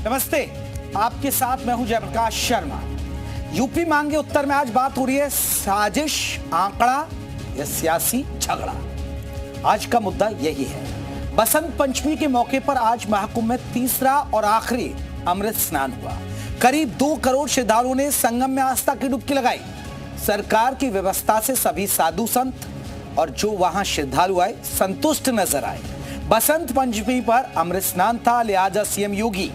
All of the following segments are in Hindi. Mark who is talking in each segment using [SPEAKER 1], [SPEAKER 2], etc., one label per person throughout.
[SPEAKER 1] नमस्ते, आपके साथ मैं हूं जयप्रकाश शर्मा। यूपी मांगे उत्तर में आज बात हो रही है साजिश, आंकड़ा या सियासी झगड़ा। आज का मुद्दा यही है। बसंत पंचमी के मौके पर आज महाकुंभ में तीसरा और आखिरी अमृत स्नान हुआ। करीब 2 करोड़ श्रद्धालुओं ने संगम में आस्था की डुबकी लगाई। सरकार की व्यवस्था से सभी साधु संत और जो वहां श्रद्धालु आए संतुष्ट नजर आए। बसंत पंचमी पर अमृत स्नान था, लिहाजा सीएम योगी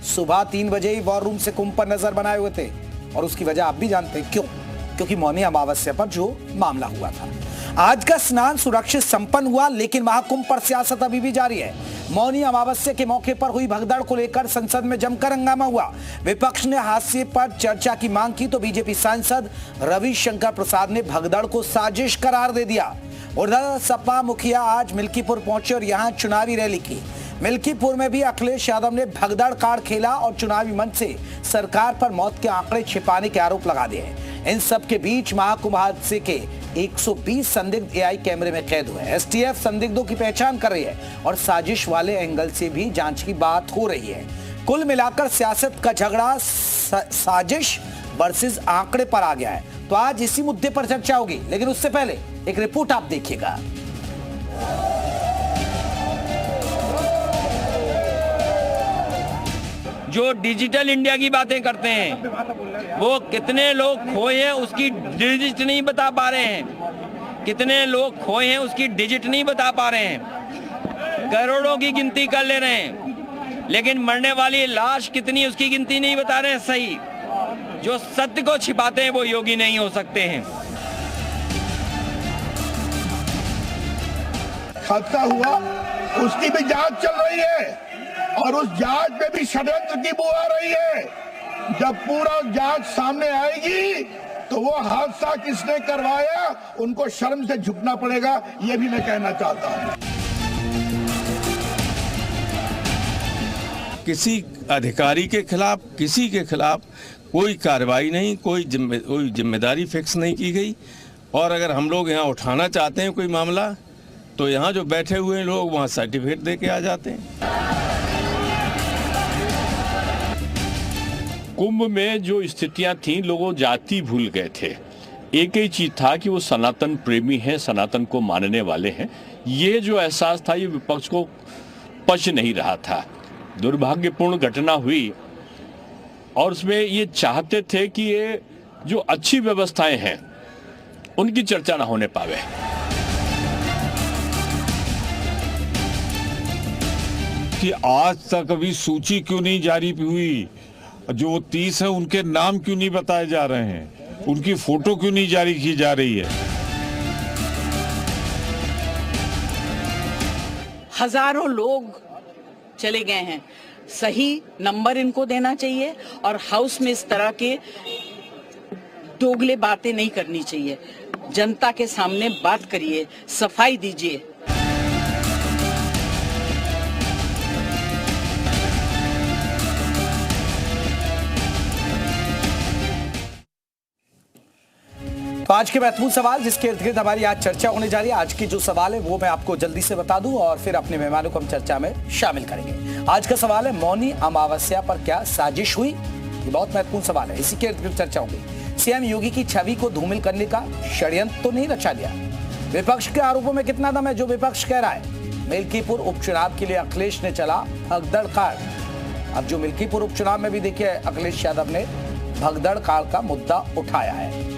[SPEAKER 1] सुबह 3 बजे ही वॉर रूम से कुंभ पर नजर बनाए हुए थे। और उसकी वजह आप भी जानते हैं क्यों, क्योंकि मौनी अमावस्या पर जो मामला हुआ था। आज का स्नान सुरक्षित संपन्न हुआ, लेकिन महाकुंभ पर सियासत अभी भी जारी है। मौनी अमावस्या के मौके पर हुई भगदड़ को लेकर संसद में जमकर हंगामा हुआ। विपक्ष ने हादसे पर चर्चा की मांग की तो बीजेपी सांसद रविशंकर प्रसाद ने भगदड़ को साजिश करार दे दिया। उधर सपा मुखिया आज मिल्कीपुर पहुंचे और यहां चुनावी रैली की। मिल्कीपुर में भी अखिलेश यादव ने भगदड़ कार्ड खेला और चुनावी मंच से सरकार पर मौत के आंकड़े छिपाने के आरोप लगा दिए। इन सब के बीच महाकुंभ हादसे के 120 संदिग्ध एआई कैमरे में कैद हुए। एसटीएफ संदिग्धों की पहचान कर रही है और साजिश वाले एंगल से भी जांच की बात हो रही है। कुल मिलाकर सियासत का झगड़ा साजिश वर्सेस आंकड़े पर आ गया है। तो आज इसी मुद्दे पर चर्चा होगी, लेकिन उससे पहले एक रिपोर्ट आप देखिएगा।
[SPEAKER 2] जो डिजिटल इंडिया की बातें करते हैं, वो कितने लोग खोए हैं उसकी डिजिट नहीं बता पा रहे हैं। कितने लोग खोए हैं उसकी डिजिट नहीं बता पा रहे हैं। करोड़ों की गिनती कर ले रहे हैं, लेकिन मरने वाली लाश कितनी उसकी गिनती नहीं बता रहे हैं सही। जो सत्य को छिपाते हैं वो योगी नहीं हो सकते हैं।
[SPEAKER 3] हादसा हुआ, उसकी भी जांच चल रही है और उस जांच में भी षड्यंत्र की बू आ रही है। जब पूरा जांच सामने आएगी तो वो हादसा किसने करवाया उनको शर्म से झुकना पड़ेगा, ये भी मैं कहना चाहता हूं।
[SPEAKER 4] किसी अधिकारी के खिलाफ, किसी के खिलाफ कोई कार्रवाई नहीं, कोई जिम्मेदारी फिक्स नहीं की गई। और अगर हम लोग यहाँ उठाना चाहते हैं कोई मामला, तो यहाँ जो बैठे हुए लोग वहाँ सर्टिफिकेट दे के आ जाते हैं।
[SPEAKER 5] कुंभ में जो स्थितियां थीं, लोगों जाति भूल गए थे। एक ही चीज था कि वो सनातन प्रेमी हैं, सनातन को मानने वाले हैं। ये जो एहसास था ये विपक्ष को पच नहीं रहा था। दुर्भाग्यपूर्ण घटना हुई और उसमें ये चाहते थे कि ये जो अच्छी व्यवस्थाएं हैं उनकी चर्चा ना होने पावे।
[SPEAKER 6] कि आज तक अभी सूची क्यों नहीं जारी हुई? जो 30 है उनके नाम क्यों नहीं बताए जा रहे हैं? उनकी फोटो क्यों नहीं जारी की जा रही है?
[SPEAKER 7] हजारों लोग चले गए हैं, सही नंबर इनको देना चाहिए और हाउस में इस तरह के दोगले बातें नहीं करनी चाहिए। जनता के सामने बात करिए, सफाई दीजिए।
[SPEAKER 1] तो आज के महत्वपूर्ण सवाल जिसके इर्द गिर्द हमारी आज चर्चा होने जा रही है, आज की जो सवाल है वो मैं आपको जल्दी से बता दूं और फिर अपने मेहमानों को हम चर्चा में शामिल करेंगे। आज का सवाल है, मौनी अमावस्या पर क्या साजिश हुई? ये बहुत महत्वपूर्ण सवाल है, इसी के इर्द गिर्द चर्चा होगी। सीएम योगी की छवि को धूमिल करने का षड्यंत्र तो नहीं रचा गया? विपक्ष के आरोपों में कितना दम है जो विपक्ष कह रहा है? मिल्कीपुर उपचुनाव के लिए अखिलेश ने चला भगदड़ कार्ड। अब जो मिल्कीपुर उपचुनाव में भी देखिए अखिलेश यादव ने भगदड़ कार्ड का मुद्दा उठाया है।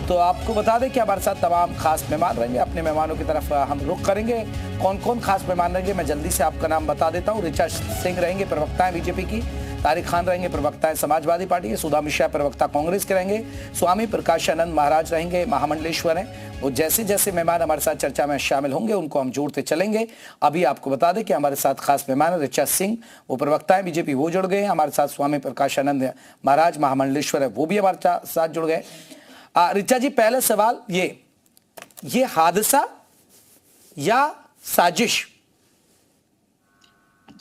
[SPEAKER 1] तो आपको बता दें कि हमारे साथ तमाम खास मेहमान रहेंगे। अपने मेहमानों की तरफ हम रुख करेंगे। कौन कौन खास मेहमान रहेंगे मैं जल्दी से आपका नाम बता देता हूं। ऋचा सिंह रहेंगे, प्रवक्ता हैं बीजेपी की। तारिक खान रहेंगे, प्रवक्ता हैं समाजवादी पार्टी के। सुधा मिश्रा प्रवक्ता कांग्रेस के रहेंगे। स्वामी प्रकाशानंद महाराज रहेंगे, महामंडलेश्वर हैं। वो जैसे जैसे मेहमान हमारे साथ चर्चा में शामिल होंगे उनको हम जोड़ते चलेंगे। अभी आपको बता दें कि हमारे साथ खास मेहमान ऋचा सिंह, वो प्रवक्ता है बीजेपी, वो जुड़ गए हैं। हमारे साथ स्वामी प्रकाशानंद महाराज महामंडलेश्वर है, वो भी हमारे साथ जुड़ गए। ऋचा जी, पहला सवाल ये हादसा या साजिश?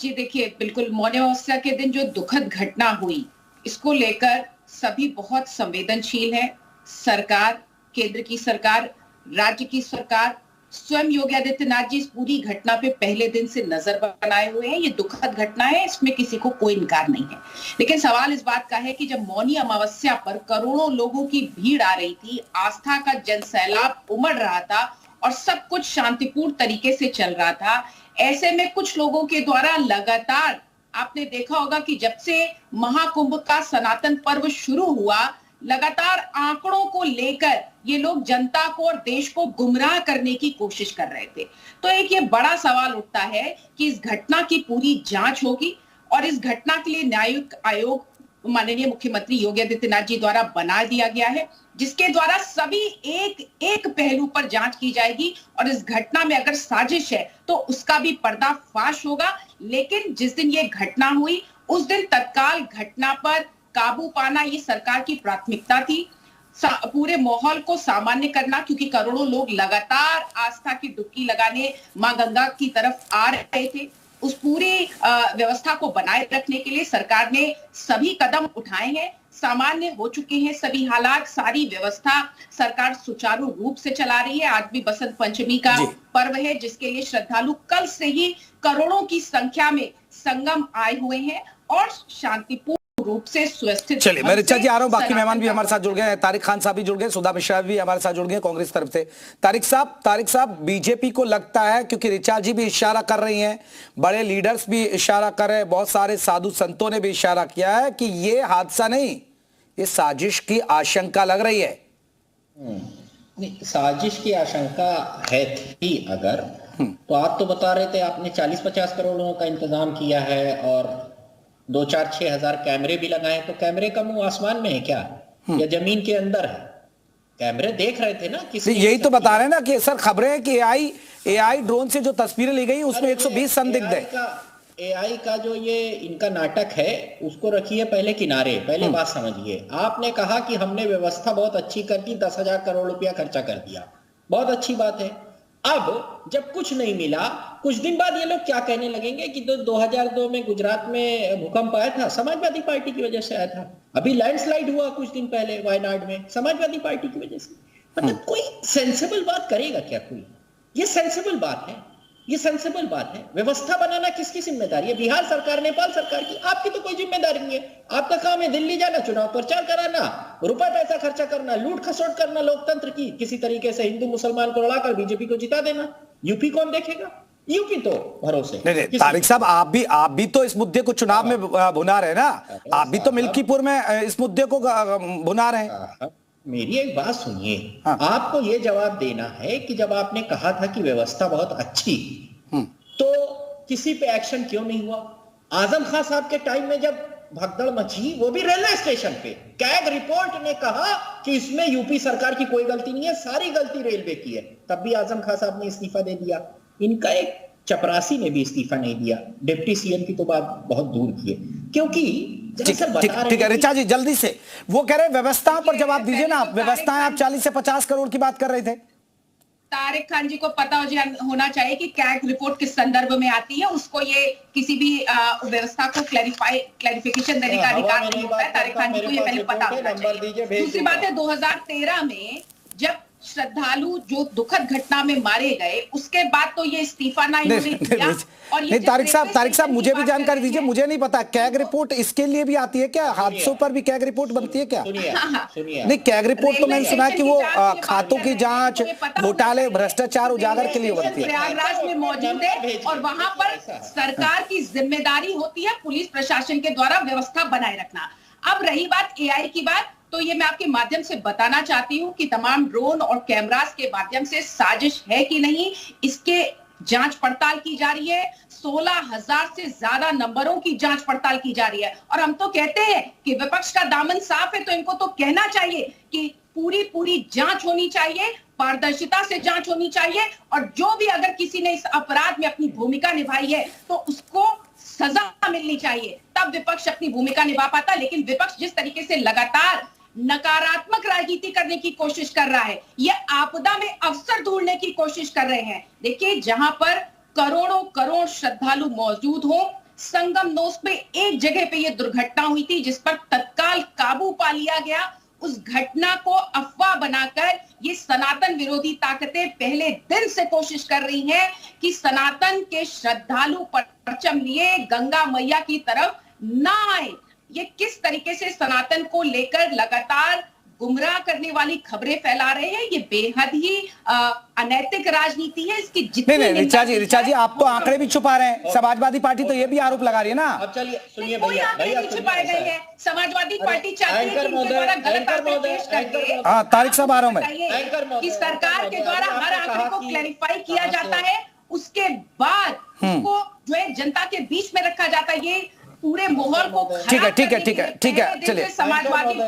[SPEAKER 8] जी देखिए, बिल्कुल मौनी अमावस्या के दिन जो दुखद घटना हुई, इसको लेकर सभी बहुत संवेदनशील हैं। सरकार, केंद्र की सरकार, राज्य की सरकार, स्वयं योगी आदित्यनाथ जी इस पूरी घटना पे पहले दिन से नजर बनाए हुए हैं। ये दुखद घटना है, इसमें किसी को कोई इनकार नहीं है। लेकिन सवाल इस बात का है कि जब मौनी अमावस्या पर करोड़ों लोगों की भीड़ आ रही थी, आस्था का जनसैलाब उमड़ रहा था और सब कुछ शांतिपूर्ण तरीके से चल रहा था, ऐसे में कुछ लोगों के द्वारा लगातार, आपने देखा होगा कि जब से महाकुंभ का सनातन पर्व शुरू हुआ, लगातार आंकड़ों को लेकर ये लोग जनता को और देश को गुमराह करने की कोशिश कर रहे थे। तो एक ये बड़ा सवाल उठता है कि इस घटना की पूरी जांच होगी और इस घटना के लिए न्यायिक आयोग माननीय मुख्यमंत्री योगी आदित्यनाथ जी द्वारा बना दिया गया है, जिसके द्वारा सभी एक एक पहलू पर जांच की जाएगी और इस घटना में अगर साजिश है तो उसका भी पर्दाफाश होगा। लेकिन जिस दिन ये घटना हुई उस दिन तत्काल घटना पर काबू पाना ये सरकार की प्राथमिकता थी। पूरे माहौल को सामान्य करना, क्योंकि करोड़ों लोग लगातार आस्था की डुबकी लगाने मां गंगा की तरफ आ रहे थे। उस पूरी व्यवस्था को बनाए रखने के लिए सरकार ने सभी कदम उठाए हैं, सामान्य हो चुके हैं सभी हालात, सारी व्यवस्था सरकार सुचारू रूप से चला रही है। आज भी बसंत पंचमी का पर्व है, जिसके लिए श्रद्धालु कल से ही करोड़ों की संख्या में संगम आए हुए हैं और शांतिपूर्ण रूप से सुव्यवस्थित।
[SPEAKER 1] चलिए मैं ऋचा जी आ रहा हूं, बाकी मेहमान भी हमारे साथ जुड़ गए हैं, तारिक खान साहब भी जुड़ गए, सुधा मिश्रा भी हमारे साथ जुड़ गए कांग्रेस तरफ से। तारिक साहब बीजेपी को लगता है, क्योंकि ऋचा जी भी इशारा कर रही हैं, बड़े लीडर्स भी इशारा कर रहे हैं, बहुत सारे साधु संतों ने भी इशारा किया है कि ये हादसा नहीं, ये साजिश की आशंका लग रही है।
[SPEAKER 9] नहीं, साजिश की आशंका है थी अगर, तो आप तो बता रहे थे आपने 40-50 करोड़ का इंतजाम किया है और 2-4-6 हजार कैमरे भी लगाए, तो कैमरे का मुंह आसमान में है क्या या जमीन के अंदर है? कैमरे देख रहे थे ना किसी,
[SPEAKER 1] यही तो बता रहे हैं ना कि सर खबरें हैं कि एआई ड्रोन से जो तस्वीरें ली गई उसमें 120 संदिग्ध है।
[SPEAKER 9] एआई का जो ये इनका नाटक है उसको रखिए पहले किनारे, पहले बात समझिए। आपने कहा कि हमने व्यवस्था बहुत अच्छी कर दी, 10,000 करोड़ रुपया खर्चा कर दिया, बहुत अच्छी बात है। अब जब कुछ नहीं मिला, कुछ दिन बाद ये लोग क्या कहने लगेंगे कि 2002 में गुजरात में भूकंप आया था, समाजवादी पार्टी की वजह से आया था। अभी लैंडस्लाइड हुआ कुछ दिन पहले वायनाड में, समाजवादी पार्टी की वजह से। मतलब कोई सेंसिबल बात करेगा क्या कोई? ये सेंसिबल बात है, ये सेंसिबल बात है। व्यवस्था बनाना किसकी जिम्मेदारी है? बिहार सरकार, नेपाल सरकार की। आपकी तो कोई जिम्मेदारी नहीं है। आपका काम है दिल्ली जाना, चुनाव प्रचार कराना, रुपए पैसा खर्चा करना, लूट खसोट करना लोकतंत्र की, किसी तरीके से हिंदू मुसलमान को लड़ाकर बीजेपी को जिता देना। यूपी कौन देखेगा? यूपी तो भरोसे
[SPEAKER 1] नहीं, तारिक साहब आप भी तो इस मुद्दे को चुनाव में भुना रहे ना, आप भी तो मिल्कीपुर में इस मुद्दे को भुना रहे हैं।
[SPEAKER 9] मेरी एक बात सुनिए, आपको यह जवाब देना है कि जब आपने कहा था कि व्यवस्था बहुत अच्छी, तो किसी पे एक्शन क्यों नहीं हुआ? आजम खान साहब के टाइम में जब भगदड़ मची, वो भी रेलवे स्टेशन पे, कैग रिपोर्ट ने कहा कि इसमें यूपी सरकार की कोई गलती नहीं है, सारी गलती रेलवे की है, तब भी आजम खान साहब ने इस्तीफा दे दिया। इनका एक चपरासी ने भी इस्तीफा नहीं दिया, डिप्टी सीएम की तो बात बहुत दूर की है। क्योंकि
[SPEAKER 1] ठीक है ऋचा जी, जल्दी से वो कह रहे हैं व्यवस्था पर जवाब दीजिए ना। आप व्यवस्थाएं, आप 40 से 50 करोड़ की बात कर रहे थे।
[SPEAKER 8] तारिक खान जी को पता होना चाहिए कि कैग रिपोर्ट किस संदर्भ में आती है, उसको ये किसी भी व्यवस्था को क्लैरिफिकेशन देने का अधिकार नहीं होता है। तारिक खान जी को ये पहले पता होना चाहिए। दूसरी बात है, 2013 में जब श्रद्धालु जो दुखद घटना में मारे गए, उसके बाद तो ये इस्तीफा ना इन्होंने दिया। और ये
[SPEAKER 1] तारिक साहब मुझे भी जानकारी दीजिए, मुझे नहीं पता कैग रिपोर्ट इसके लिए भी आती है क्या? हादसों पर भी कैग रिपोर्ट बनती है क्या? नहीं, कैग रिपोर्ट तो मैंने सुना कि वो खातों की जांच, घोटाले, भ्रष्टाचार उजागर के लिए बनती है।
[SPEAKER 8] प्रयागराज में मौजूद है और वहां पर सरकार की जिम्मेदारी होती है पुलिस प्रशासन के द्वारा व्यवस्था बनाए रखना। अब रही बात एआई की बात, तो ये मैं आपके माध्यम से बताना चाहती हूं कि तमाम ड्रोन और कैमरास के माध्यम से साजिश है कि नहीं, इसके जांच पड़ताल की जा रही है। 16,000 से ज्यादा नंबरों की जांच पड़ताल की जा रही है। और हम तो कहते हैं कि विपक्ष का दामन साफ है, तो इनको तो कहना चाहिए कि पूरी जांच होनी चाहिए, पारदर्शिता से जांच होनी चाहिए, और जो भी अगर किसी ने इस अपराध में अपनी भूमिका निभाई है तो उसको सजा मिलनी चाहिए, तब विपक्ष अपनी भूमिका निभा पाता। लेकिन विपक्ष जिस तरीके से लगातार नकारात्मक राजनीति करने की कोशिश कर रहा है, ये आपदा में अवसर ढूंढने की कोशिश कर रहे हैं। देखिए, जहां पर करोड़ों करोड़ श्रद्धालु मौजूद हो, संगम नोस पे एक जगह पे ये दुर्घटना हुई थी जिस पर तत्काल काबू पा लिया गया। उस घटना को अफवाह बनाकर ये सनातन विरोधी ताकतें पहले दिन से कोशिश कर रही हैं कि सनातन के श्रद्धालु परचम लिए गंगा मैया की तरफ ना आए। ये किस तरीके से सनातन को लेकर लगातार गुमराह करने वाली खबरें फैला रहे हैं, ये बेहद ही अनैतिक राजनीति है। इसकी जितनी
[SPEAKER 1] नहीं रिचा जी आप तो आंकड़े भी छुपा रहे हैं। समाजवादी पार्टी तो ये भी आरोप लगा रही है ना।
[SPEAKER 9] अब चलिए सुनिए
[SPEAKER 8] कोई आंकड़े नहीं छुपाए गए हैं। समाजवादी पार्टी चाहती है कि इनके द्वारा गलत आंकड़े पेश करके
[SPEAKER 1] तारिक साहब आ रहा हूं मैं
[SPEAKER 8] कि सरकार के द्वारा हर आंकड़े को क्लैरिफाई किया जाता है, उसके बाद उसको जो है जनता के बीच में रखा जाता है। ये पूरे माहौल को
[SPEAKER 1] ठीक है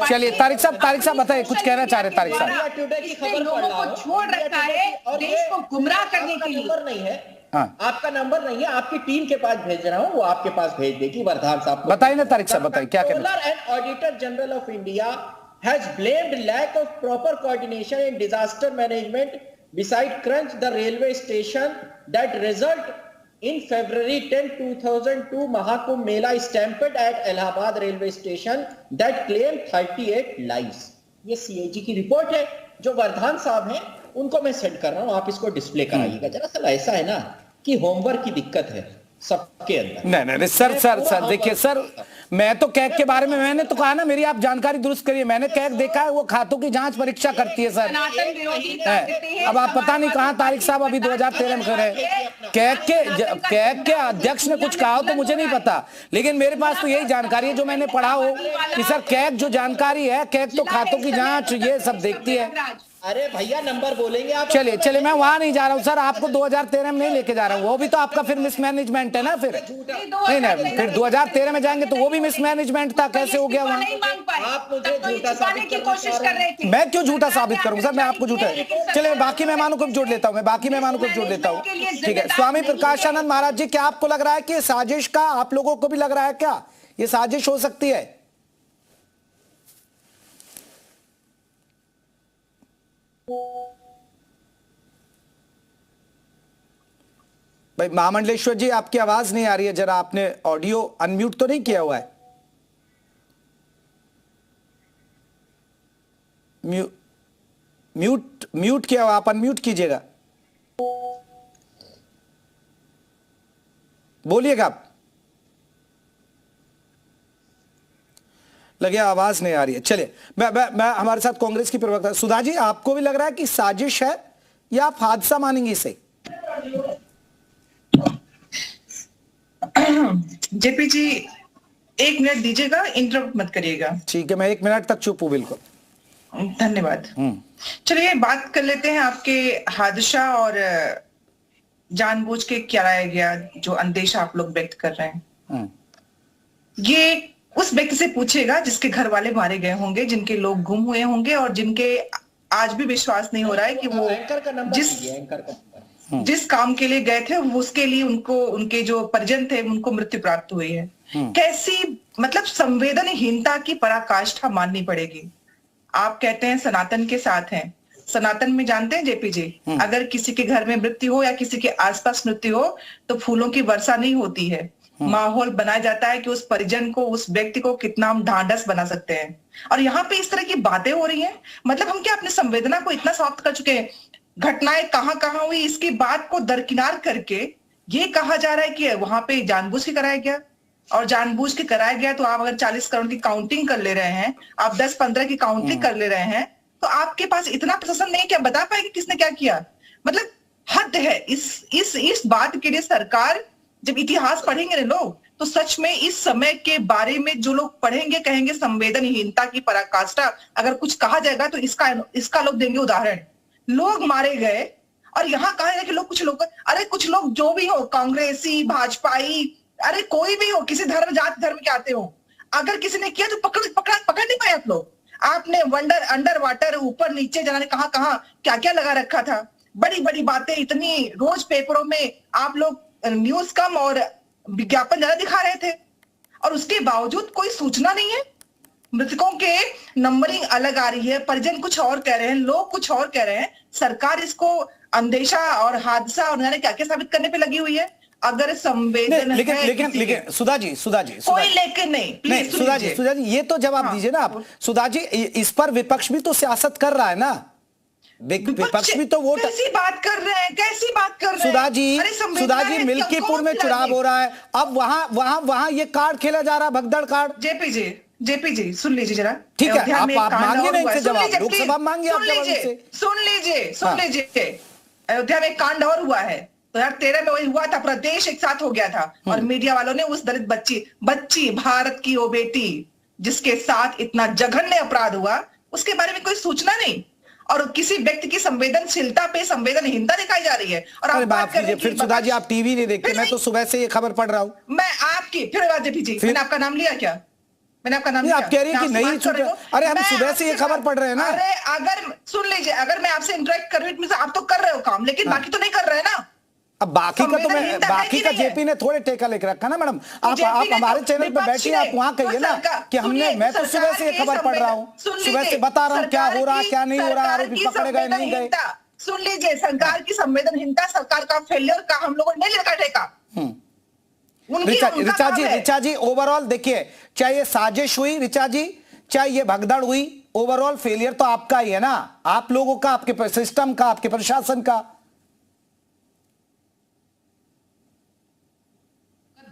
[SPEAKER 1] चलिए तारिक साहब बताइए, कुछ कहना चाह रहे तारिक साहब।
[SPEAKER 8] इसने लोगों को छोड़ रखा है देश को गुमराह करने के लिए।
[SPEAKER 9] नहीं है आपका नंबर नहीं है, आपकी टीम के पास भेज रहा हूं, वो आपके पास भेज देगी। वर्धान साहब
[SPEAKER 1] बताइए ना तारिक साहब, बताइए क्या कहना।
[SPEAKER 9] And auditor general of India has blamed lack of proper coordination in disaster management beside crunch the railway station that result in February 10, 2002 Mahakumbh Mela stampede at Allahabad railway station that claimed 38 lives। ये CAG की रिपोर्ट है जो वर्धान साहब हैं, उनको मैं सेंड कर रहा हूं, आप इसको डिस्प्ले कराइएगा। दरअसल ऐसा है ना कि होमवर्क की दिक्कत है सबके अंदर।
[SPEAKER 1] नहीं सर देखिए सर, मैं तो कैग के बारे में मैंने तो कहा ना, मेरी आप जानकारी दुरुस्त करिए। मैंने कैग देखा है, वो खातों की जांच परीक्षा करती है सर। अब आप पता नहीं कहां तारिक साहब अभी 2013 में खड़े। कैग के अध्यक्ष ने कुछ कहा हो तो मुझे नहीं पता, लेकिन मेरे पास तो यही जानकारी है जो मैंने पढ़ा हो कि सर कैग जो जानकारी है, कैग तो खातों की जांच ये सब देखती है।
[SPEAKER 9] अरे भैया नंबर बोलेंगे आप।
[SPEAKER 1] चलिए मैं वहां नहीं जा रहा हूं सर, आपको 2013 में नहीं लेके जा रहा हूं। वो भी तो आपका फिर मिसमैनेजमेंट है ना। फिर नहीं फिर 2013 में जाएंगे तो वो भी मिसमैनेजमेंट था। कैसे हो गया वहां?
[SPEAKER 9] आप मुझे झूठा साबित की कोशिश कर रहे थे।
[SPEAKER 1] मैं क्यों झूठा साबित करूंगा सर? मैं आपको झूठा चलिए मैं बाकी मेहमानों को भी जोड़ लेता हूँ, ठीक है। स्वामी प्रकाशानंद महाराज जी, क्या आपको लग रहा है कि साजिश का, आप लोगों को भी लग रहा है क्या ये साजिश हो सकती है? भाई महामंडलेश्वर जी, आपकी आवाज नहीं आ रही है, जरा आपने ऑडियो अनम्यूट तो नहीं किया हुआ है? म्यूट किया हुआ, आप अनम्यूट कीजिएगा, बोलिएगा आप। लगे आवाज नहीं आ रही है। चलिए मैं हमारे साथ कांग्रेस की प्रवक्ता सुधा जी, आपको भी लग रहा है कि साजिश है या आप हादसा मानेंगे इसे?
[SPEAKER 10] जेपी जी 1 मिनट दीजिएगा, इंटरप्ट मत करिएगा।
[SPEAKER 1] ठीक है, मैं 1 मिनट तक चुप हूं, बिल्कुल।
[SPEAKER 10] धन्यवाद। चलिए बात कर लेते हैं आपके हादसा और जानबूझ के कराया गया जो अंदेशा आप लोग व्यक्त कर रहे हैं। ये उस व्यक्ति से पूछेगा जिसके घर वाले मारे गए होंगे, जिनके लोग गुम हुए होंगे और जिनके आज भी विश्वास नहीं हो रहा है कि वो जिस काम के लिए गए थे उसके लिए उनके जो परिजन थे उनको मृत्यु प्राप्त हुई है। कैसी मतलब संवेदनहीनता की पराकाष्ठा माननी पड़ेगी। आप कहते हैं सनातन के साथ हैं, सनातन में जानते हैं जेपी जी, अगर किसी के घर में मृत्यु हो या किसी के आसपास मृत्यु हो तो फूलों की वर्षा नहीं होती है, माहौल बनाया जाता है कि उस परिजन को, उस व्यक्ति को कितना हम ढांढस बना सकते हैं। और यहाँ पे इस तरह की बातें हो रही हैं, मतलब हम क्या अपनी संवेदना को इतना समाप्त कर चुके हैं? घटनाएं कहाँ हुई इसकी बात को दरकिनार करके ये कहा जा रहा है कि वहां पे जानबूझ के कराया गया, और जानबूझ के कराया गया तो आप अगर 40 करोड़ की काउंटिंग कर ले रहे हैं, आप 10-15 की काउंटिंग कर ले रहे हैं, तो आपके पास इतना प्रशासन नहीं क्या बता पाएगी किसने क्या किया? मतलब हद है। इस बात के लिए सरकार, जब इतिहास पढ़ेंगे ना लोग तो सच में इस समय के बारे में जो लोग पढ़ेंगे कहेंगे संवेदनहीनता की पराकाष्ठा। अगर कुछ कहा जाएगा तो इसका लोग देंगे उदाहरण। लोग मारे गए और यहाँ कहा है कि कुछ लोग जो भी हो, कांग्रेसी, भाजपाई, अरे कोई भी हो, किसी धर्म जात धर्म के आते हो, अगर किसी ने किया तो पकड़ नहीं पाए आप लोग। आपने अंडर वाटर ऊपर नीचे जाने कहाँ क्या क्या लगा रखा था। बड़ी बड़ी बातें इतनी रोज पेपरों में आप लोग न्यूज कम और विज्ञापन ज्यादा दिखा रहे थे, और उसके बावजूद कोई सूचना नहीं है। मृतकों के नंबरिंग अलग आ रही है, परिजन कुछ और कह रहे हैं, लोग कुछ और कह रहे हैं। सरकार इसको अंदेशा और हादसा और क्या क्या साबित करने पे लगी हुई है। अगर संवेदन
[SPEAKER 1] लेकिन
[SPEAKER 10] है
[SPEAKER 1] लेकिन
[SPEAKER 10] किसी
[SPEAKER 1] लेकिन
[SPEAKER 10] के-
[SPEAKER 1] सुधा जी
[SPEAKER 10] कोई लेकिन नहीं,
[SPEAKER 1] नहीं
[SPEAKER 10] प्लीज
[SPEAKER 1] सुधा जी ये तो जवाब
[SPEAKER 10] हाँ।
[SPEAKER 1] दीजिए ना आप। सुधा जी इस पर विपक्ष भी तो सियासत कर रहा है ना, विपक्ष भी तो वोट।
[SPEAKER 10] कैसी बात कर रहे हैं, कैसी बात कर रहे हैं?
[SPEAKER 1] सुधा जी
[SPEAKER 10] अरे संवेदना है,
[SPEAKER 1] मिल्कीपुर में
[SPEAKER 10] कौन
[SPEAKER 1] चुनाव हो रहा है, अब वहां ये कार्ड खेला जा रहा है, भगदड़ कार्ड।
[SPEAKER 10] जेपी जी सुन लीजिए जरा।
[SPEAKER 1] ठीक है,
[SPEAKER 10] अयोध्या में
[SPEAKER 1] आप
[SPEAKER 10] कांड
[SPEAKER 1] मांगिए
[SPEAKER 10] और
[SPEAKER 1] ना
[SPEAKER 10] हुआ है।
[SPEAKER 1] इनसे
[SPEAKER 10] सुन
[SPEAKER 1] जवाब,
[SPEAKER 10] लीजिए,
[SPEAKER 1] लोकसभा में मांगिए आप
[SPEAKER 10] सुन
[SPEAKER 1] जवाब
[SPEAKER 10] लीजिए,
[SPEAKER 1] इनसे।
[SPEAKER 10] सुन लीजिए। अयोध्या में कांड और हुआ है, 2013 में वही हुआ था, पूरा देश एक साथ हो गया था और मीडिया वालों ने उस दलित बच्ची भारत की वो बेटी जिसके साथ इतना जघन्य अपराध हुआ उसके बारे में कोई सूचना नहीं, और किसी व्यक्ति की संवेदनशीलता पे संवेदनहीनता दिखाई जा रही है। और
[SPEAKER 1] अरे
[SPEAKER 10] आप बात
[SPEAKER 1] माफ
[SPEAKER 10] कर रहे
[SPEAKER 1] कीजिए,
[SPEAKER 10] हैं
[SPEAKER 1] फिर
[SPEAKER 10] कि
[SPEAKER 1] सुधा जी
[SPEAKER 10] विपक्ष-
[SPEAKER 1] आप टीवी नहीं देखते,
[SPEAKER 10] फिर
[SPEAKER 1] मैं तो सुबह से ये खबर पढ़ रहा हूँ।
[SPEAKER 10] मैं आपकी फिर जेपी जी मैंने आपका नाम लिया क्या? मैंने आपका नाम
[SPEAKER 1] नहीं,
[SPEAKER 10] लिया?
[SPEAKER 1] आप कह रही हैं कि
[SPEAKER 10] मैं आपसे
[SPEAKER 1] नहीं
[SPEAKER 10] बात कर रही हूँ।
[SPEAKER 1] अरे हम
[SPEAKER 10] मैं
[SPEAKER 1] सुबह से ये
[SPEAKER 10] आपसे
[SPEAKER 1] खबर
[SPEAKER 10] बात-
[SPEAKER 1] पढ़ रहे हैं ना।
[SPEAKER 10] अरे अगर सुन लीजिए, अगर मैं आपसे इंटरेक्ट कर रही हूँ आप तो कर रहे हो काम, लेकिन बाकी तो नहीं कर रहे ना।
[SPEAKER 1] अब बाकी का तो मैं
[SPEAKER 10] संवेदनहीनता है
[SPEAKER 1] बाकी
[SPEAKER 10] कि
[SPEAKER 1] का
[SPEAKER 10] नहीं है?
[SPEAKER 1] जेपी ने थोड़े टेका लेकर रखा ना मैडम। आप
[SPEAKER 10] जेपी ने
[SPEAKER 1] हमारे
[SPEAKER 10] तो
[SPEAKER 1] चैनल पे
[SPEAKER 10] विपक्ष
[SPEAKER 1] बैठिए, आप
[SPEAKER 10] ने
[SPEAKER 1] वहां कहिए
[SPEAKER 10] तो
[SPEAKER 1] ना
[SPEAKER 10] सरकार-
[SPEAKER 1] कि हमने,
[SPEAKER 10] सुनिए,
[SPEAKER 1] मैं तो सुबह से ये
[SPEAKER 10] सरकार
[SPEAKER 1] खबर
[SPEAKER 10] की
[SPEAKER 1] पढ़ रहा हूँ,
[SPEAKER 10] सुन
[SPEAKER 1] सुबह से
[SPEAKER 10] लीजिए,
[SPEAKER 1] बता रहा हूँ क्या हो रहा है क्या नहीं हो रहा है,
[SPEAKER 10] सरकार
[SPEAKER 1] आरोपी
[SPEAKER 10] की
[SPEAKER 1] पकड़े गए नहीं गए।
[SPEAKER 10] संवेदनहीनता, सुन लीजिए, सरकार की संवेदनहीनता, सरकार का फेलियर का हम लोगों ने नहीं लिखा ठेका।
[SPEAKER 1] रिचा जी ओवरऑल देखिए, चाहे ये साजिश हुई रिचा जी, चाहे ये भगदड़ हुई, ओवरऑल फेलियर तो आपका ही है ना, आप लोगों का, आपके सिस्टम का, आपके प्रशासन का।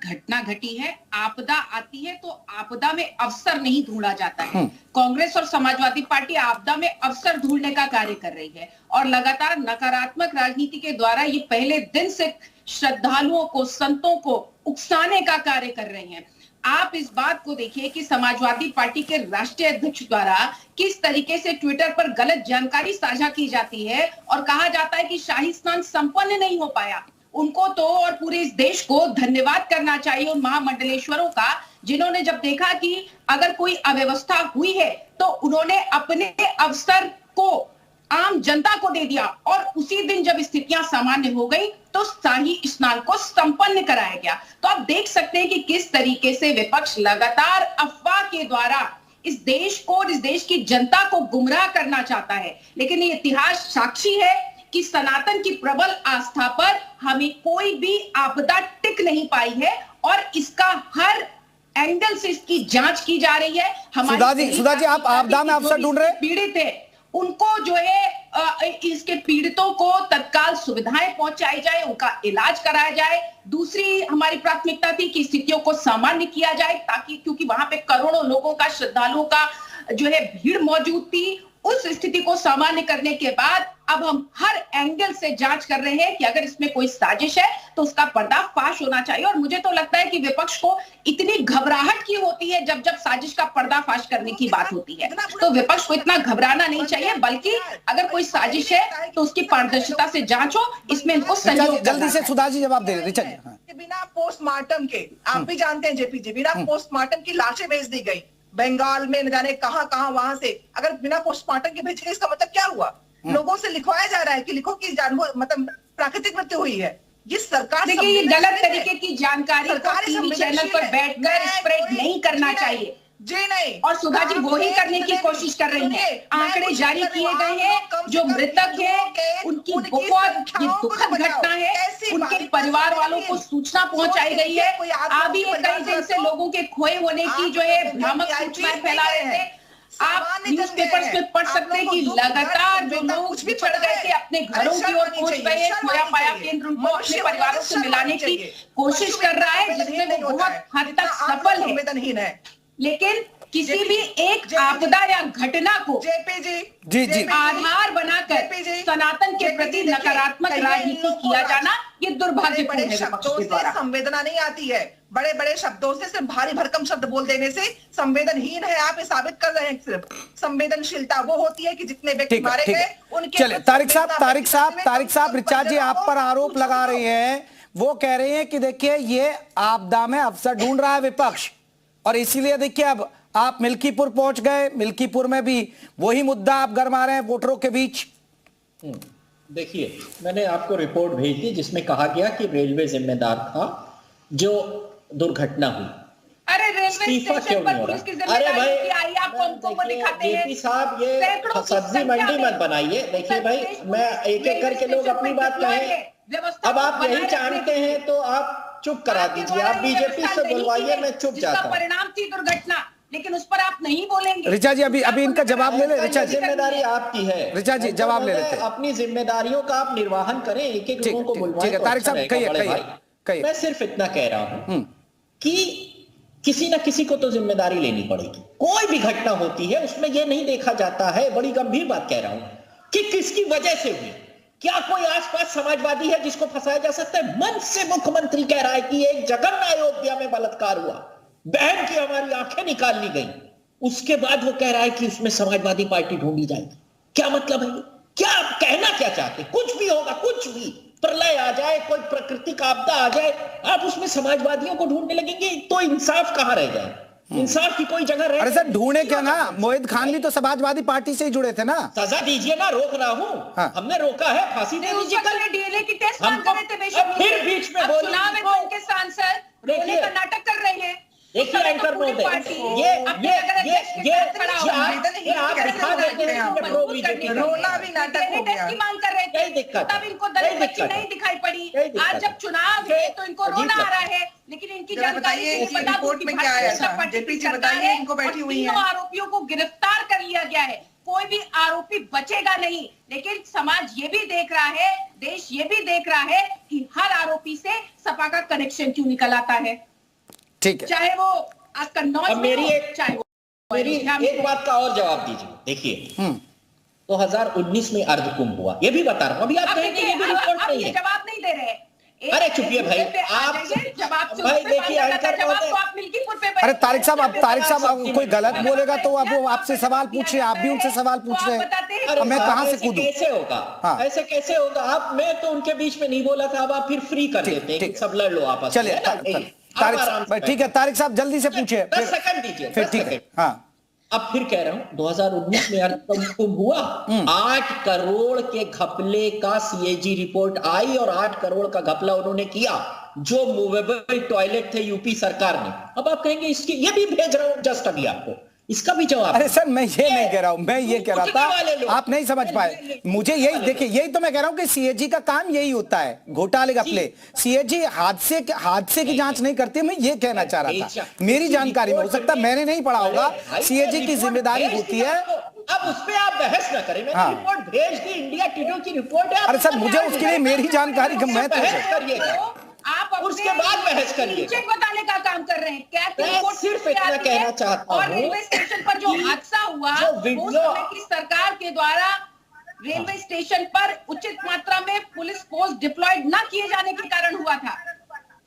[SPEAKER 8] घटना घटी है, आपदा आती है तो आपदा में अवसर नहीं ढूंढा जाता है। कांग्रेस और समाजवादी पार्टी आपदा में अवसर ढूंढने का कार्य कर रही है और लगातार नकारात्मक राजनीति के द्वारा ये पहले दिन से श्रद्धालुओं को, संतों को उकसाने का कार्य कर रही हैं। आप इस बात को देखिए कि समाजवादी पार्टी के राष्ट्रीय अध्यक्ष द्वारा किस तरीके से ट्विटर पर गलत जानकारी साझा की जाती है और कहा जाता है कि शाही स्नान संपन्न नहीं हो पाया। उनको तो और पूरे इस देश को धन्यवाद करना चाहिए उन महामंडलेश्वरों का, जिन्होंने जब देखा कि अगर कोई अव्यवस्था हुई है तो उन्होंने अपने अवसर को आम जनता को दे दिया और उसी दिन जब स्थितियां सामान्य हो गई तो शाही स्नान को संपन्न कराया गया। तो आप देख सकते हैं कि किस तरीके से विपक्ष लगातार अफवाह के द्वारा इस देश को और इस देश की जनता को गुमराह करना चाहता है। लेकिन ये इतिहास साक्षी है कि सनातन की प्रबल आस्था पर हमें कोई भी आपदा टिक नहीं पाई है और इसका हर एंगल से इसकी जांच की जा रही है।
[SPEAKER 1] सुधा जी आप आपदा में अवसर ढूंढ रहे हैं,
[SPEAKER 8] पीड़ित है उनको जो है इसके पीड़ितों को तत्काल सुविधाएं पहुंचाई जाए, उनका इलाज कराया जाए। दूसरी हमारी प्राथमिकता थी कि स्थितियों को सामान्य किया जाए, ताकि क्योंकि वहां पे करोड़ों लोगों का, श्रद्धालुओं का जो है भीड़ मौजूद थी। उस स्थिति को सामान्य करने के बाद अब हम हर एंगल से जांच कर रहे हैं कि अगर इसमें कोई साजिश है तो उसका पर्दाफाश होना चाहिए। और मुझे तो लगता है कि विपक्ष को इतनी घबराहट की होती है जब जब साजिश का पर्दाफाश करने की बात होती है, तो विपक्ष को इतना घबराना नहीं चाहिए, बल्कि अगर कोई साजिश है तो उसकी पारदर्शिता से जांच हो, इसमें इनको सहयोग
[SPEAKER 1] जल्दी से सुधा जी जवाब दे रहे हैं।
[SPEAKER 10] बिना पोस्टमार्टम के, आप भी जानते हैं जेपी जी, बिना पोस्टमार्टम की लाशें भेज दी गई बंगाल में, न जाने कहां वहां से। अगर बिना पोस्टमार्टम के भेजे इसका मतलब क्या हुआ? लोगों से लिखवाया जा रहा है कि लिखो कि जानवर मतलब प्राकृतिक मृत्यु हुई है। ये सरकार,
[SPEAKER 8] देखिए ये गलत तरीके की जानकारी को टीवी चैनल पर बैठकर स्प्रेड नहीं करना चाहिए
[SPEAKER 10] जी नहीं।
[SPEAKER 8] और सुधा जी वो ही करने की कोशिश कर रही हैं। आंकड़े जारी किए गए हैं, जो मृतक हैं उनकी बहुत ये दुखद घटना है, उनके परिवार वालों को सूचना पहुंचाई गई है। अभी कई दिन से लोगों के खोए होने की जो है भ्रामक सूचनाएं फैला रहे थे। आप न्यूज़पेपर्स में पढ़ सकते हैं कि लगातार जो लोग बिछड़ गए थे अपने घरों की ओर पहुंच गए, खोया पाया केंद्र उनको अपने परिवारों से मिलाने की कोशिश कर रहा है, जिसमें वो बहुत हद तक सफल है। लेकिन किसी भी एक आपदा या घटना को
[SPEAKER 1] जी
[SPEAKER 8] आधार बनाकर सनातन के प्रति नकारात्मक राजनीति किया जाना ये दुर्भाग्यपूर्ण है विपक्ष के द्वारा।
[SPEAKER 10] संवेदना नहीं आती है, बड़े बड़े शब्दों से, सिर्फ भारी भरकम शब्द बोल देने से संवेदनहीन है आप, ये साबित कर रहे हैं। सिर्फ संवेदनशीलता वो होती है कि जितने व्यक्ति मारे गए उनके।
[SPEAKER 1] चले तारिक साहब रिचा जी आप पर आरोप लगा रहे हैं, वो कह रहे हैं कि देखिए ये आपदा में अवसर ढूंढ रहा है विपक्ष, और इसीलिए देखिए अब आप मिल्कीपुर पहुंच गए, मिल्कीपुर में भी वही मुद्दा आप गरमा रहे हैं वोटरों के बीच।
[SPEAKER 9] देखिए, मैंने आपको रिपोर्ट भेजी जिसमें कहा गया कि रेलवे जिम्मेदार था जो दुर्घटना हुई।
[SPEAKER 8] अरे रेलवे स्टेशन पर पुलिस की जिम्मेदारी आई, आप हमको दिखाते हैं।
[SPEAKER 9] जेपी साहब ये सब्जी मंडी मत बनाइए। देखिए भाई, मैं एक एक करके लोग अपनी बात कहें। अब आप यही जानते हैं तो आप चुप करा दीजिए, आप बीजेपी से बुलवाइए, मैं चुप जाता हूँ।
[SPEAKER 8] परिणाम थी दुर्घटना, लेकिन उस पर आप नहीं बोलेंगे।
[SPEAKER 1] ऋचा जी अभी इनका जवाब ले ले। ऋचा जी
[SPEAKER 9] जिम्मेदारी आपकी है।
[SPEAKER 1] ऋचा जी जवाब ले लेते हैं।
[SPEAKER 9] अपनी जिम्मेदारियों का आप निर्वाहन करें, एक एक लोगों को बुलवाएं।
[SPEAKER 1] ठीक है तारिक साहब कहिए।
[SPEAKER 9] मैं सिर्फ इतना कह रहा हूं कि किसी ना किसी को तो जिम्मेदारी लेनी पड़ेगी। कोई भी घटना होती है उसमें यह नहीं देखा जाता है, बड़ी गंभीर बात कह रहा हूं, कि किसकी वजह से हुई। क्या कोई आसपास समाजवादी है जिसको फंसाया जा सकता है? मंच से मुख्यमंत्री कह रहा है कि एक जघन्य अयोध्या में बलात्कार हुआ, बहन की हमारी आंखें निकाल ली गई, उसके बाद वो कह रहा है कि उसमें समाजवादी पार्टी ढूंढी जाएगी। क्या मतलब है? क्या कहना क्या चाहते? कुछ भी होगा, कुछ भी, प्रलय आ जाए, कोई प्राकृतिक आपदा आ जाए, आप उसमें समाजवादियों को ढूंढने लगेंगे, तो इंसाफ कहां रह जाए? इंसाफ की कोई जगह रहे?
[SPEAKER 1] अरे सर ढूंढे क्या ना, मोहित खान भी तो समाजवादी पार्टी से ही जुड़े थे ना।
[SPEAKER 9] सजा दीजिए ना, रोक रहा हूं।
[SPEAKER 1] हाँ।
[SPEAKER 9] हमने रोका है, फांसी दे दीजिए। कल
[SPEAKER 8] डीएलए की टेस्ट मांग रहे थे बेशक,
[SPEAKER 9] फिर बीच में बोल,
[SPEAKER 8] चुनाव में उनके सांसद रोने का नाटक कर रहे हैं।
[SPEAKER 9] देखिए एंकर मोदी, ये आप दिखा देते हैं कि प्रो बीजेपी
[SPEAKER 10] रोना भी नाटक हो गया।
[SPEAKER 8] की मांग कर रहे थे, तब इनको दलित बच्ची नहीं दिखाई पड़ी। आज जब चुनाव है तो इनको रोना आ रहा है, लेकिन इनकी जानकारी
[SPEAKER 10] रिपोर्ट में क्या आया था? जेपी जी बताइए, इनको बैठी हुई है।
[SPEAKER 8] आरोपियों को गिरफ्तार कर लिया गया है, कोई भी आरोपी बचेगा नहीं। लेकिन समाज ये भी देख रहा है, देश ये भी देख रहा है कि हर आरोपी से सपा का कनेक्शन क्यों निकल आता है।
[SPEAKER 1] ठीक है,
[SPEAKER 8] चाहे वो कन्नौज में हो, चाहे वो
[SPEAKER 9] मेरी एक बात का और जवाब दीजिए। देखिए 2019 में अर्धकुंभ हुआ, ये भी बता रहा हूं। अभी आप कहेंगे ये भी रिपोर्ट नहीं है,
[SPEAKER 8] जवाब नहीं दे रहे।
[SPEAKER 9] अरे चुपिए भाई, आप भाई देखिए एंकर
[SPEAKER 1] अरे तारिक साहब, अब तारिक साहब कोई गलत बोलेगा तो अब वो आपसे सवाल पूछ रहे, आप भी उनसे सवाल पूछ रहे हैं, अब मैं कहां से कूदूं?
[SPEAKER 9] कैसे होगा? हाँ। ऐसे कैसे होगा? आप, मैं तो उनके बीच में नहीं बोला था, अब आप फिर फ्री कर देते हैं, सब लड़ लो आपस में।
[SPEAKER 1] चलिए तारिक, ठीक है तारिक साहब जल्दी से पूछिए।
[SPEAKER 9] 10 सेकंड दीजिए,
[SPEAKER 1] फिर ठीक है। हाँ,
[SPEAKER 9] अब फिर कह रहा हूं 2019 में अर्धकुंभ हुआ, 8 करोड़ के घपले का सीएजी रिपोर्ट आई और 8 करोड़ का घपला उन्होंने किया, जो मूवेबल टॉयलेट थे यूपी सरकार ने। अब आप कहेंगे इसकी, ये भी भेज रहा हूं जस्ट अभी आपको, इसका भी जवाब।
[SPEAKER 1] अरे सर मैं ये नहीं कह रहा हूं, मैं ये कह रहा था आप नहीं समझ पाए। मुझे यही देखिए, यही तो मैं कह रहा हूं कि सीएजी का काम यही होता है, घोटाले घपले। सीएजी हादसे की जांच नहीं करती, मैं ये कहना चाह रहा था। मेरी जानकारी में, हो सकता मैंने नहीं पढ़ा होगा, सीएजी की जिम्मेदारी होती है।
[SPEAKER 9] अब उस पे आप बहस ना करें, मैंने रिपोर्ट भेज दी, इंडिया टुडे की रिपोर्ट है।
[SPEAKER 1] अरे सर मुझे उसके लिए मेरी जानकारी मैं तो
[SPEAKER 9] करिएगा, आप उसके बाद बहस करिए।
[SPEAKER 8] बताने का काम कर रहे हैं क्या?
[SPEAKER 9] मैं सिर्फ इतना कहना चाहता हूं,
[SPEAKER 8] और रेलवे स्टेशन पर जो हादसा हुआ, वो समय की सरकार के द्वारा रेलवे स्टेशन पर उचित मात्रा में पुलिस फोर्स डिप्लॉयड न किए जाने के कारण हुआ था,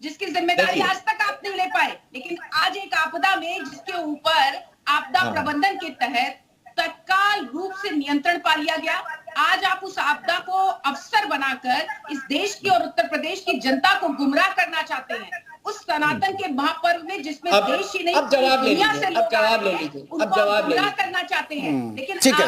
[SPEAKER 8] जिसकी जिम्मेदारी आज तक आप नहीं ले पाए। लेकिन आज एक आपदा में, जिसके ऊपर आपदा प्रबंधन के तहत तत्काल रूप से नियंत्रण पा लिया गया, आज आप उस आपदा को अवसर बनाकर इस देश की और उत्तर प्रदेश की जनता को गुमराह करना चाहते हैं। उस सनातन के महापर्व में, जिसमें देश ही नहीं दुनिया से लोग गुमराह करना चाहते हैं। लेकिन
[SPEAKER 1] ठीक है,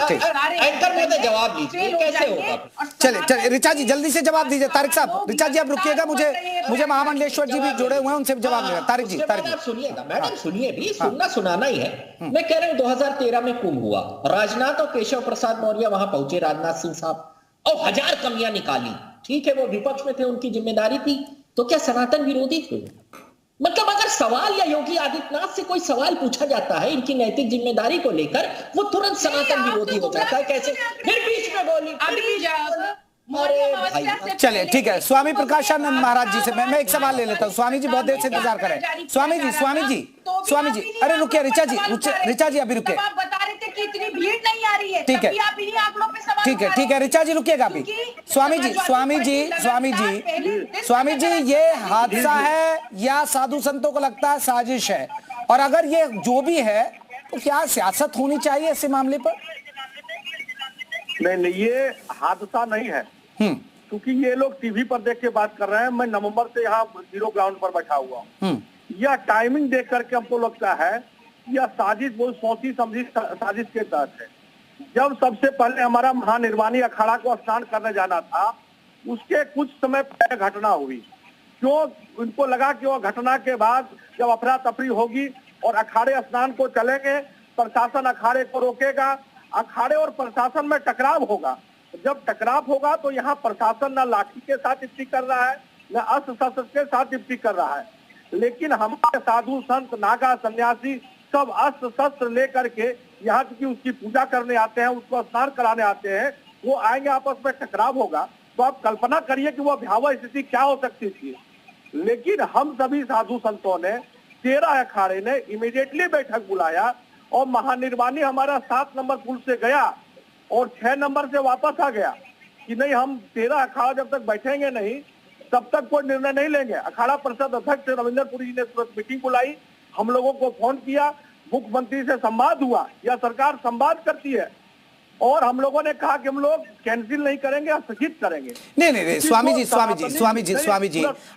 [SPEAKER 9] जवाब लीजिए, कैसे होगा?
[SPEAKER 1] चलिए ऋचा जी जल्दी से जवाब दीजिए। तारिक साहब, ऋचा जी आप रुकिएगा, मुझे महामंडलेश्वर जी भी जुड़े हुए हैं, उनसे जवाब लेगा। तारिक जी
[SPEAKER 9] सुनिएगा, मैडम सुनिए भी, सुनना सुनाना ही है। मैं कह रहा हूँ 2013 में कुंभ हुआ, राजनाथ और केशव प्रसाद मौर्य वहां पहुंचे, राजनाथ सिंह साहब, और 1000 कमियां निकाली। ठीक है, वो विपक्ष में थे, उनकी जिम्मेदारी थी, तो क्या सनातन विरोधी थे? मतलब अगर सवाल या योगी आदित्यनाथ से कोई सवाल पूछा जाता है इनकी नैतिक जिम्मेदारी को लेकर, वो तुरंत सनातन विरोधी हो जाता है। कैसे? फिर बीच में बोली,
[SPEAKER 1] चलिए ठीक है। स्वामी प्रकाशानंद महाराज जी से मैं एक सवाल ले लेता हूँ। स्वामी जी बहुत देर से इंतजार कर रहे हैं। स्वामी जी अरे रुकिए, ऋचा जी अभी रुकिए।
[SPEAKER 8] आप बता रहे थे कि इतनी भीड़ नहीं आ रही है,
[SPEAKER 1] ठीक है,
[SPEAKER 8] आप इन्हीं आंकड़ों पे सवाल
[SPEAKER 1] ठीक है ऋचा जी रुकिएगा अभी। स्वामी जी ये हादसा है या साधु संतों को लगता है साजिश है? और अगर ये जो भी है तो क्या सियासत होनी चाहिए ऐसे मामले पर?
[SPEAKER 11] नहीं, ये हादसा नहीं है, क्योंकि ये लोग टीवी पर देख के बात कर रहे हैं। मैं नवंबर से यहाँ 0 ग्राउंड पर बैठा हुआ हूँ। यह टाइमिंग देख करके हमको लगता है यह साजिश, बहुत सोची समझी साजिश के तहत है। जब सबसे पहले हमारा महानिर्वाणी अखाड़ा को स्नान करने जाना था, उसके कुछ समय पहले घटना हुई। क्यों? उनको लगा कि वो घटना के बाद जब अफरा तफरी होगी और अखाड़े स्नान को चलेंगे, प्रशासन अखाड़े को रोकेगा, अखाड़े और प्रशासन में टकराव होगा। जब टकराव होगा तो यहाँ प्रशासन ना लाठी के साथ स्थिति कर रहा है, न अस्त्र शस्त्र के साथ ड्यूटी कर रहा है। लेकिन हमारे साधु संत नागा सन्यासी सब अस्त्र शस्त्र लेकर के यहाँ की उसकी पूजा करने आते हैं, उसको स्नान कराने आते हैं, वो आएंगे आपस में टकराव होगा, तो आप कल्पना करिए कि वो भयावह स्थिति क्या हो सकती थी। लेकिन हम सभी साधु संतों ने 13 अखाड़े ने इमीडिएटली बैठक बुलाया और महानिर्वाणी हमारा 7 नंबर पुल से गया और 6 नंबर से वापस आ गया कि नहीं, हम 13 अखाड़ा जब तक बैठेंगे नहीं तब तक कोई निर्णय नहीं लेंगे। अखाड़ा परिषद अध्यक्ष रविंदर पुरी जी ने तुरंत मीटिंग बुलाई, हम लोगों को फोन किया, मुख्यमंत्री से संवाद हुआ, यह सरकार संवाद करती है और हम लोगों ने कहा कि हम लोग कैंसिल नहीं करेंगे, स्थगित करेंगे।
[SPEAKER 1] नहीं स्वामी जी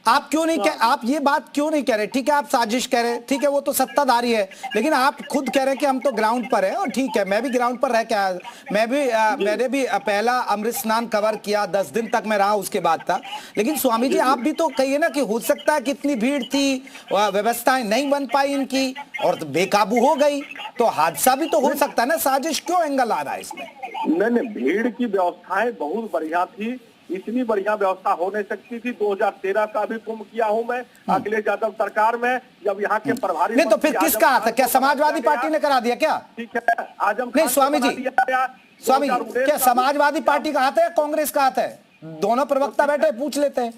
[SPEAKER 1] आप क्यों नहीं आप ये बात क्यों नहीं कह रहे? ठीक है आप साजिश कह रहे हैं, ठीक है वो तो सत्ताधारी है, लेकिन आप खुद कह रहे हैं कि हम तो ग्राउंड पर है, और ठीक है मैं भी ग्राउंड पर रह के आया, मैंने भी पहला अमृत स्नान कवर किया, 10 दिन तक मैं रहा, उसके बाद था। लेकिन स्वामी जी आप भी तो कहिए ना कि हो सकता है कि इतनी भीड़ थी, व्यवस्थाएं नहीं बन पाई इनकी और बेकाबू हो गई, तो हादसा भी तो हो सकता है ना, साजिश क्यों एंगल आ रहा है इसमें?
[SPEAKER 11] नहीं, भीड़ की व्यवस्थाएं बहुत बढ़िया थी, इतनी बढ़िया व्यवस्था हो नहीं सकती थी। 2013 का भी कुंभ किया हूं मैं अखिलेश यादव सरकार में, जब यहाँ के प्रभारी
[SPEAKER 1] नहीं तो फिर किसका हाथ है? क्या समाजवादी पार्टी ने करा दिया क्या?
[SPEAKER 11] ठीक है आजम
[SPEAKER 1] नहीं स्वामी जी क्या समाजवादी पार्टी का हाथ है, कांग्रेस का हाथ है? दोनों प्रवक्ता बैठे पूछ लेते हैं।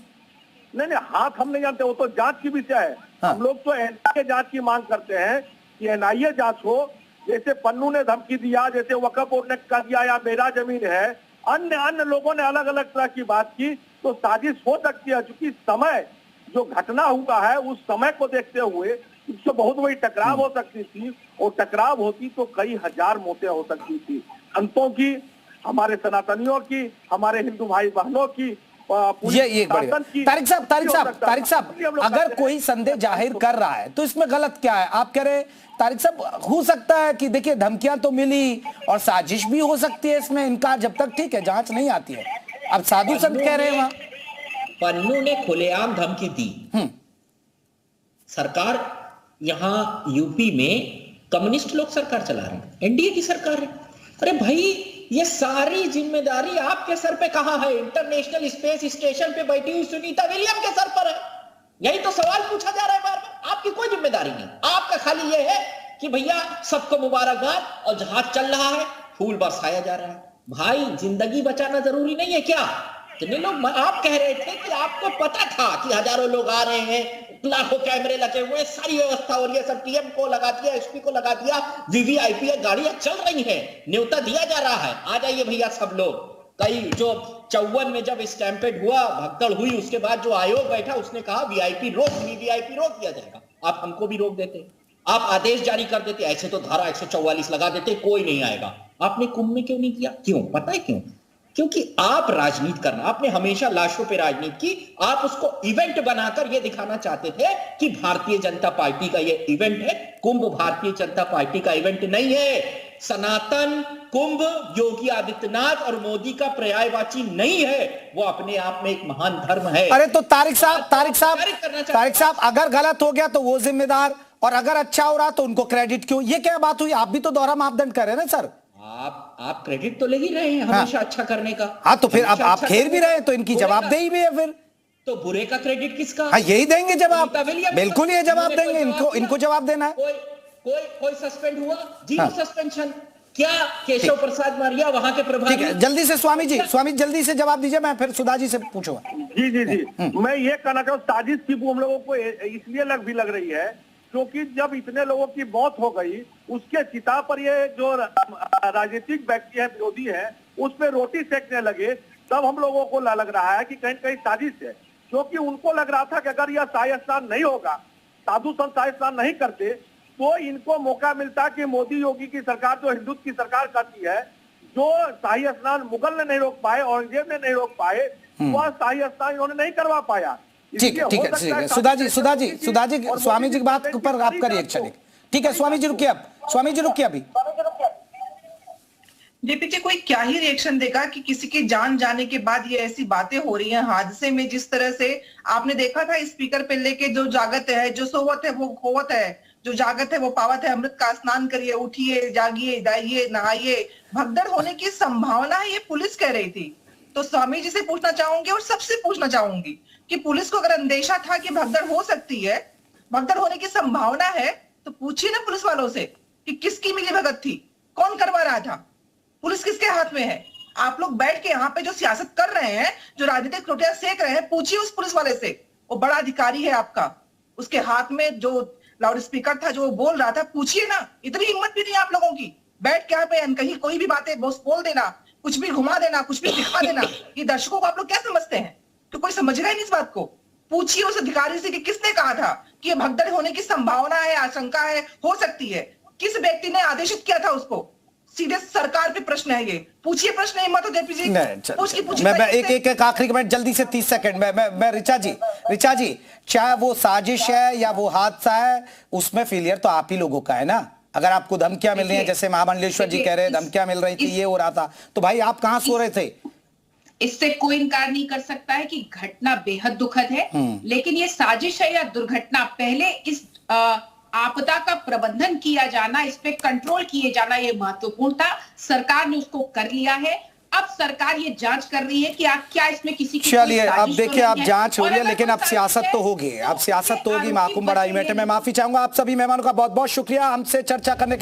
[SPEAKER 11] नहीं हाथ हम नहीं जानते, वो तो जांच की विषय है। हम लोग तो एनआईए जांच की मांग करते हैं कि एनआईए जांच हो, जैसे पन्नू ने धमकी दिया, जैसे वक्फ बोर्ड ने कह दिया या मेरा जमीन है, अन्य लोगों ने अलग अलग तरह की बात की, तो साजिश हो सकती है। क्योंकि समय जो घटना हुआ है उस समय को देखते हुए इससे बहुत बड़ी टकराव हो सकती थी, और टकराव होती तो कई हजार मौतें हो सकती थी, संतों की, हमारे सनातनियों की, हमारे हिंदू भाई बहनों की।
[SPEAKER 1] ये तारिक साहब अगर कोई संदेह जाहिर कर रहा है तो इसमें गलत क्या है? आप कह रहे तारिक साहब हो सकता है कि देखिए धमकियां तो मिली और साजिश भी हो सकती है इसमें, इनका जब तक ठीक है जांच नहीं आती है। अब साधु संत कह रहे हैं वहां
[SPEAKER 9] पन्नू ने खुलेआम धमकी दी। सरकार यहाँ यूपी में कम्युनिस्ट लोग सरकार चला रहे हैं, एनडीए की सरकार है। अरे भाई ये सारी जिम्मेदारी आपके सर पे कहां है? इंटरनेशनल स्पेस स्टेशन पे बैठी हुई सुनीता विलियम के सर पर है। यही तो सवाल पूछा जा रहा है बार बार। आपकी कोई जिम्मेदारी नहीं, आपका खाली ये है कि भैया सबको मुबारकबाद और जहाज चल रहा है, फूल बरसाया जा रहा है। भाई जिंदगी बचाना जरूरी नहीं है क्या? कितने लोग आप कह रहे थे कि आपको पता था कि हजारों लोग आ रहे हैं, लाखों कैमरे लगे हुए, सारी व्यवस्था हो रही है, सब टीएम को लगा दिया, एसपी को लगा दिया, वीवीआईपी गाड़ियां चल रही हैं, न्योता दिया जा रहा है, आ जाइए भैया सब लोग। कई जो 54 में जब स्टैम्पेड हुआ, भगदड़ हुई, उसके बाद जो आयोग बैठा उसने कहा वीआईपी रोक दिया जाएगा। आप हमको भी रोक देते, आप आदेश जारी कर देते, ऐसे तो धारा 144 लगा देते, कोई नहीं आएगा। आपने कुंभ में क्यों नहीं किया? क्यों? पता है क्यों? क्योंकि आप राजनीति करना, आपने हमेशा लाशों पे राजनीति की। आप उसको इवेंट बनाकर ये दिखाना चाहते थे कि भारतीय जनता पार्टी का ये इवेंट है। कुंभ भारतीय जनता पार्टी का इवेंट नहीं है। सनातन कुंभ योगी आदित्यनाथ और मोदी का पर्यायवाची नहीं है, वो अपने आप में एक महान धर्म है।
[SPEAKER 1] अरे तो तारिक साहब अगर गलत हो गया तो वो जिम्मेदार, और अगर अच्छा हो रहा तो उनको क्रेडिट क्यों? ये क्या बात हुई? आप भी तो दोहरा मापदंड कर रहे हैं ना सर।
[SPEAKER 9] आप क्रेडिट तो ले ही रहे हैं हमेशा अच्छा करने का।
[SPEAKER 1] हाँ तो फिर अब आप खेल भी रहे हैं तो इनकी जवाबदेही भी है फिर।
[SPEAKER 9] तो बुरे का क्रेडिट किसका?
[SPEAKER 1] हाँ यही देंगे जवाब, बिल्कुल ये जवाब देंगे, इनको जवाब देना है।
[SPEAKER 9] कोई सस्पेंड हुआ? Zero suspension. क्या केशव प्रसाद मौर्य वहां के प्रभारी?
[SPEAKER 1] ठीक है, जल्दी से स्वामी जी जल्दी से जवाब दीजिए, मैं फिर सुधा जी से पूछूंगा।
[SPEAKER 11] जी मैं ये कहना चाहूँ, साजिश की हम लोगों को इसलिए लग रही है क्योंकि जब इतने लोगों की मौत हो गई, उसके चिता पर ये जो राजनीतिक व्यक्ति है, विरोधी है, उस पर रोटी सेकने लगे, तब हम लोगों को लग रहा है कि कहीं कहीं साजिश है। क्योंकि उनको लग रहा था कि अगर यह शाही स्नान नहीं होगा, साधु संत शाही स्नान नहीं करते, तो इनको मौका मिलता कि मोदी योगी की सरकार जो हिंदुत्व की सरकार करती है, जो शाही स्नान मुगल ने नहीं रोक पाए, औरंगजेब ने नहीं रोक पाए, वह शाही स्नान इन्होंने नहीं करवा पाया।
[SPEAKER 1] ठीक है सुधा जी स्वामी जी की बात पर आप करिए एक क्षण। ठीक है स्वामी जी रुकिए, अभी
[SPEAKER 10] जेपी कोई क्या ही रिएक्शन देगा कि किसी के जान जाने के बाद ये ऐसी बातें हो रही हैं हादसे में। जिस तरह से आपने देखा था स्पीकर पे लेके जो जागत है, जो सोवत है वो खोवत है, जो जागत है वो पावत है, अमृत का स्नान करिए, उठिए, जागिए, दाइए, नहाइए, भगदड़ होने की संभावना है, ये पुलिस कह रही थी। तो स्वामी जी से पूछना चाहूंगी और सबसे पूछना चाहूंगी, कि पुलिस को अगर अंदेशा था कि भगदड़ हो सकती है, भगदड़ होने की संभावना है, तो पूछिए ना पुलिस वालों से कि किसकी मिलीभगत थी, कौन करवा रहा था, पुलिस किसके हाथ में है। आप लोग बैठ के यहाँ पे जो सियासत कर रहे हैं, जो राजनीतिक रोटियां सेक रहे हैं, पूछिए उस पुलिस वाले से, वो बड़ा अधिकारी है आपका, उसके हाथ में जो लाउड स्पीकर था जो वो बोल रहा था, पूछिए ना। इतनी हिम्मत भी नहीं आप लोगों की बैठ के यहाँ पे कहीं कोई भी बातें बोल देना, कुछ भी घुमा देना, कुछ भी दिखा देना। ये दर्शकों को आप लोग क्या समझते हैं कि कोई समझेगा ही नहीं इस बात को। पूछिए उस अधिकारी से कि किसने कहा था कि ये भगदड़ होने की संभावना है, आशंका है, हो सकती है, किस व्यक्ति ने आदेशित किया था उसको। सीधे सरकार पे प्रश्न है, ये पूछिए प्रश्न, हिम्मत हो जेपी जी।
[SPEAKER 1] मैं एक आखिरी कमेंट जल्दी से 30 सेकंड मैं रिचा जी, चाहे वो साजिश है या वो हादसा है, उसमें फेलियर तो आप ही लोगों का है ना। अगर आपको धमकियां मिल रही हैं, जैसे महामंडलेश्वर जी कह रहे हैं धमकियां मिल रही थी, ये हो रहा था, तो भाई आप कहां सो रहे थे?
[SPEAKER 8] इससे कोई इनकार नहीं कर सकता है कि घटना बेहद दुखद है, लेकिन ये साजिश है या दुर्घटना, पहले इस आपदा का प्रबंधन किया जाना, इस पे कंट्रोल किए जाना, ये महत्वपूर्ण था। सरकार ने उसको कर लिया है। अब सरकार ये जांच कर रही है कि क्या इसमें किसी की,
[SPEAKER 1] चलिए अब देखिए, अब जांच हो रही है, लेकिन अब सियासत तो होगी, अब सियासत तो होगी। महाकुंभ बड़ा इवेंट में माफी चाहूंगा आप सभी मेहमानों का, बहुत बहुत शुक्रिया हमसे चर्चा करने के